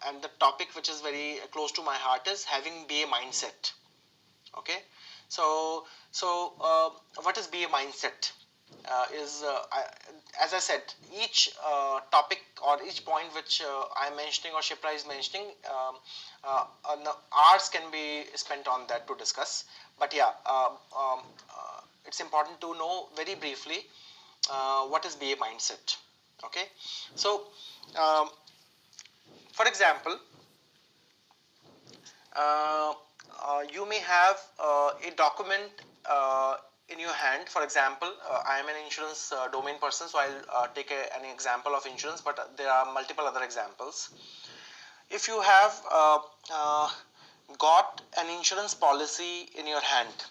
and the topic which is very close to my heart is having BA mindset. Okay, so what is BA mindset? As I said, each topic or each point which I'm mentioning or Shipra is mentioning, hours can be spent on that to discuss. But yeah, it's important to know very briefly what is BA mindset. Okay, so um, for example, uh, you may have a document in your hand. For example, I am an insurance domain person, so I'll take an example of insurance, but there are multiple other examples. If you have got an insurance policy in your hand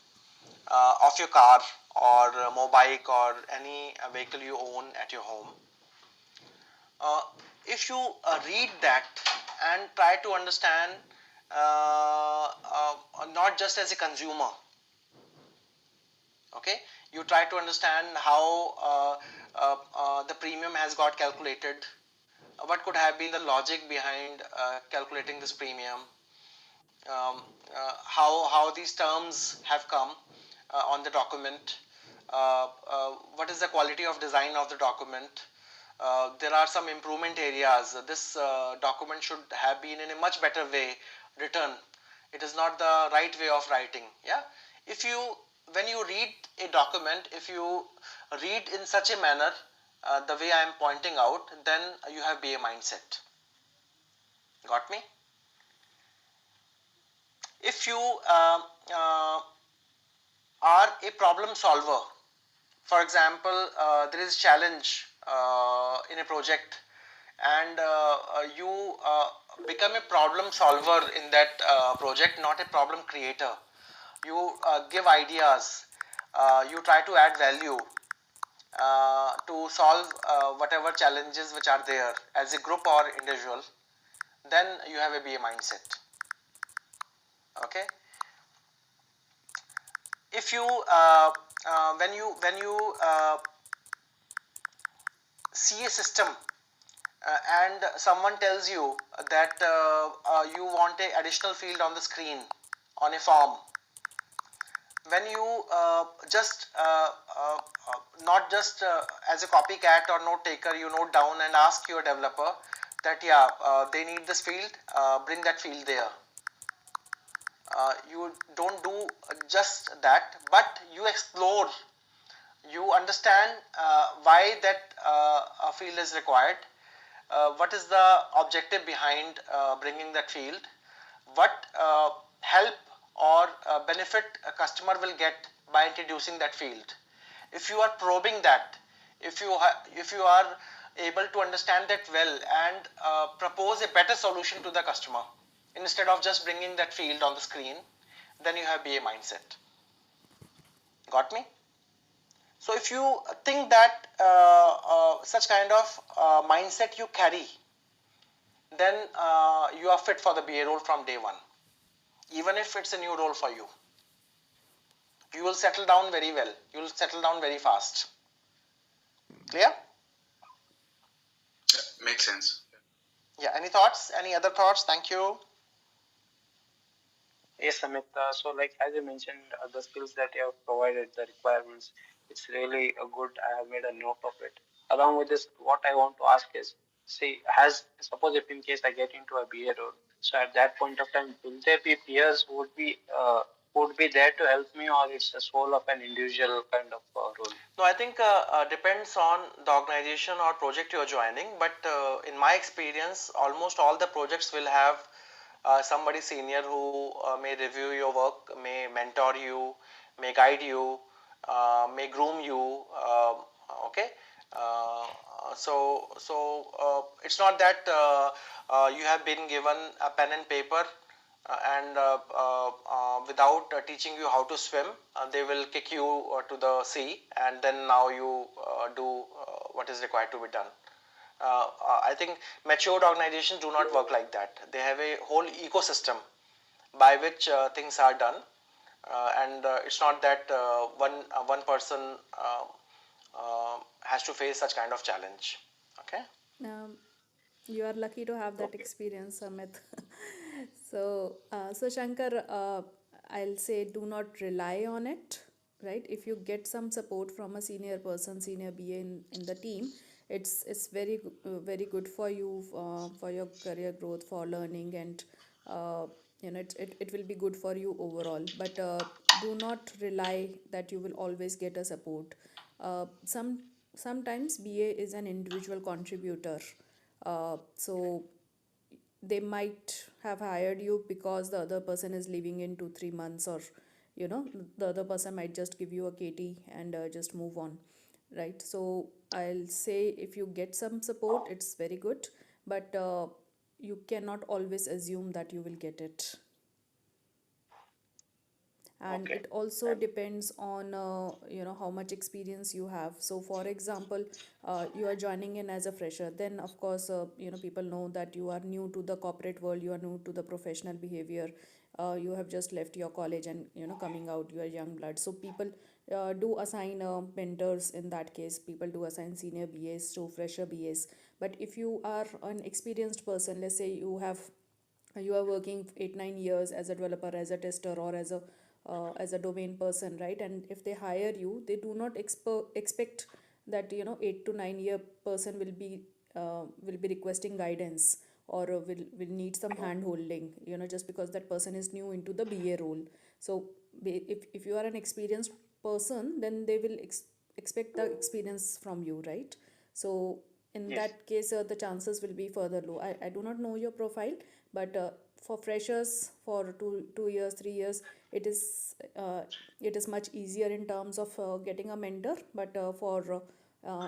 of your car or mobike or any vehicle you own at your home, uh, if you read that and try to understand, not just as a consumer, okay, you try to understand how the premium has got calculated, what could have been the logic behind calculating this premium, how these terms have come on the document, what is the quality of design of the document. There are some improvement areas. This document should have been in a much better way written. It is not the right way of writing. Yeah, if you, when you read a document, if you read in such a manner, the way I am pointing out, then you have BA mindset. Got me? If you are a problem solver, for example, there is a challenge in a project, and you become a problem solver in that project, not a problem creator. You give ideas, you try to add value to solve whatever challenges which are there as a group or individual, then you have a BA mindset. Okay, if you when you see a system and someone tells you that you want a additional field on the screen on a form, when you just not just as a copycat or note taker, you note down and ask your developer that yeah, they need this field, bring that field there. You don't do just that, but you explore, you understand why that field is required, what is the objective behind bringing that field, what help or benefit a customer will get by introducing that field. If you are probing that, if you are able to understand that well and propose a better solution to the customer instead of just bringing that field on the screen, then you have BA mindset. Got me? So if you think that such kind of mindset you carry, then you are fit for the BA role from day one. Even if it's a new role for you, you will settle down very well. You will settle down very fast. Clear? Yeah, makes sense. Yeah. Any thoughts? Any other thoughts? Thank you. Yes, Amit. So, like as you mentioned, the skills that you have provided, the requirements, it's really good. I have made a note of it. Along with this, what I want to ask is, see, has suppose if in case I get into a BA role, so at that point of time, will there be peers who would be there to help me, or it's a sole of an individual kind of role? No, I think depends on the organization or project you are joining. But in my experience, almost all the projects will have somebody senior who may review your work, may mentor you, may guide you, may groom you. Okay, it's not that you have been given a pen and paper and without teaching you how to swim, they will kick you to the sea, and then now you do what is required to be done. I think matured organizations do not work like that. They have a whole ecosystem by which things are done, and it's not that one person has to face such kind of challenge. Okay. Um, You are lucky to have that Okay. experience, Amit. So Shankar, I'll say do not rely on it, right? If you get some support from a senior person, senior BA in the team, it's very good for you, for your career growth, for learning, and it will be good for you overall. But do not rely that you will always get a support. Sometimes BA is an individual contributor, so they might have hired you because the other person is leaving in 2 3 months, or the other person might just give you a KT and just move on, right? So I'll say if you get some support, it's very good, but you cannot always assume that you will get it. And Okay. it also And depends on how much experience you have. So for example, you are joining in as a fresher, then of course people know that you are new to the corporate world, you are new to the professional behavior, you have just left your college and coming out, you are young blood. So people do assign mentors. In that case, people do assign senior BAs to fresher BAs. But if you are an experienced person, let's say you are working 8 9 years as a developer, as a tester, or as a domain person, right? And if they hire you, they do not expect that 8 to 9 year person will be requesting guidance, or will need some hand holding, just because that person is new into the BA role. So if you are an experienced person, then they will expect the experience from you, right? So in yes. that case, the chances will be further low. I do not know your profile, but for freshers, for 2 years 3 years, it is much easier in terms of getting a mentor. But for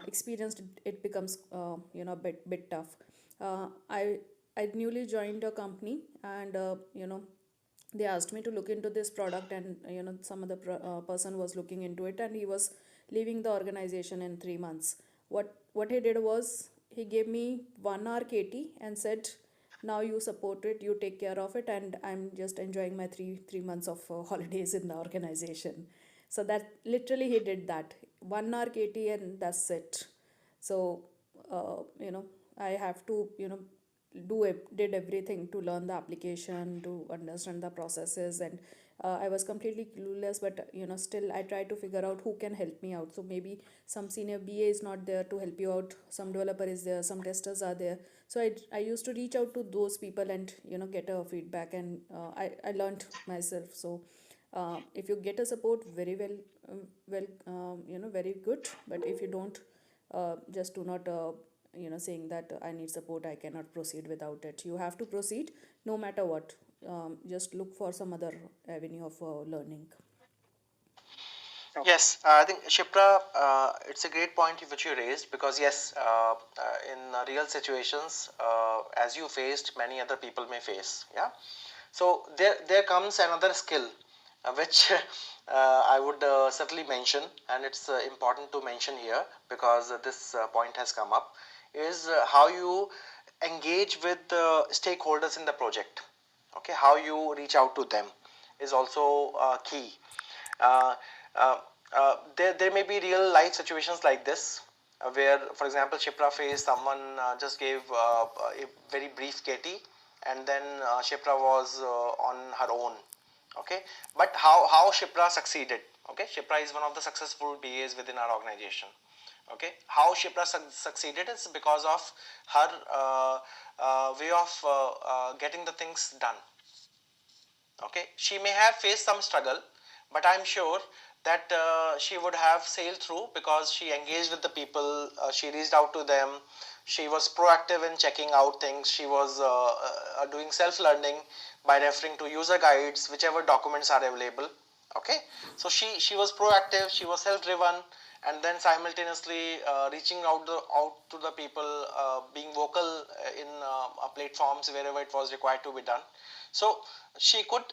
experienced, it becomes a bit tough. I newly joined a company, and they asked me to look into this product, and some other person was looking into it, and he was leaving the organization in 3 months. What he did was, he gave me 1 hour KT and said, now you support it, you take care of it, and I'm just enjoying my 3 months of holidays in the organization. So that literally he did that, 1 hour KT, and that's it. So I have to did everything to learn the application, to understand the processes, and I was completely clueless. But still I try to figure out who can help me out. So maybe some senior BA is not there to help you out, some developer is there, some testers are there. So I used to reach out to those people and get a feedback, and I learned myself. So if you get a support, very well, very good. But if you don't, just do not saying that I need support, I cannot proceed without it. You have to proceed no matter what. Just look for some other avenue of learning. Okay. Yes, I think Shipra, it's a great point which you raised, because yes, in real situations, as you faced, many other people may face. Yeah, so there comes another skill, which I would certainly mention, and it's important to mention here, because this point has come up, is how you engage with the stakeholders in the project. Okay, how you reach out to them is also key. uh, uh, there may be real life situations like this, where, for example, Shipra faced someone just gave a very brief KT, and then Shipra was on her own. Okay, but how Shipra succeeded? Okay, Shipra is one of the successful BAs within our organization. Okay, how Shipra succeeded is because of her way of getting the things done. Okay, she may have faced some struggle, but I'm sure that she would have sailed through, because she engaged with the people, she reached out to them, she was proactive in checking out things, she was doing self learning by referring to user guides, whichever documents are available. Okay, so she was proactive, she was self driven, and then simultaneously reaching out to the people, being vocal in platforms wherever it was required to be done. So she could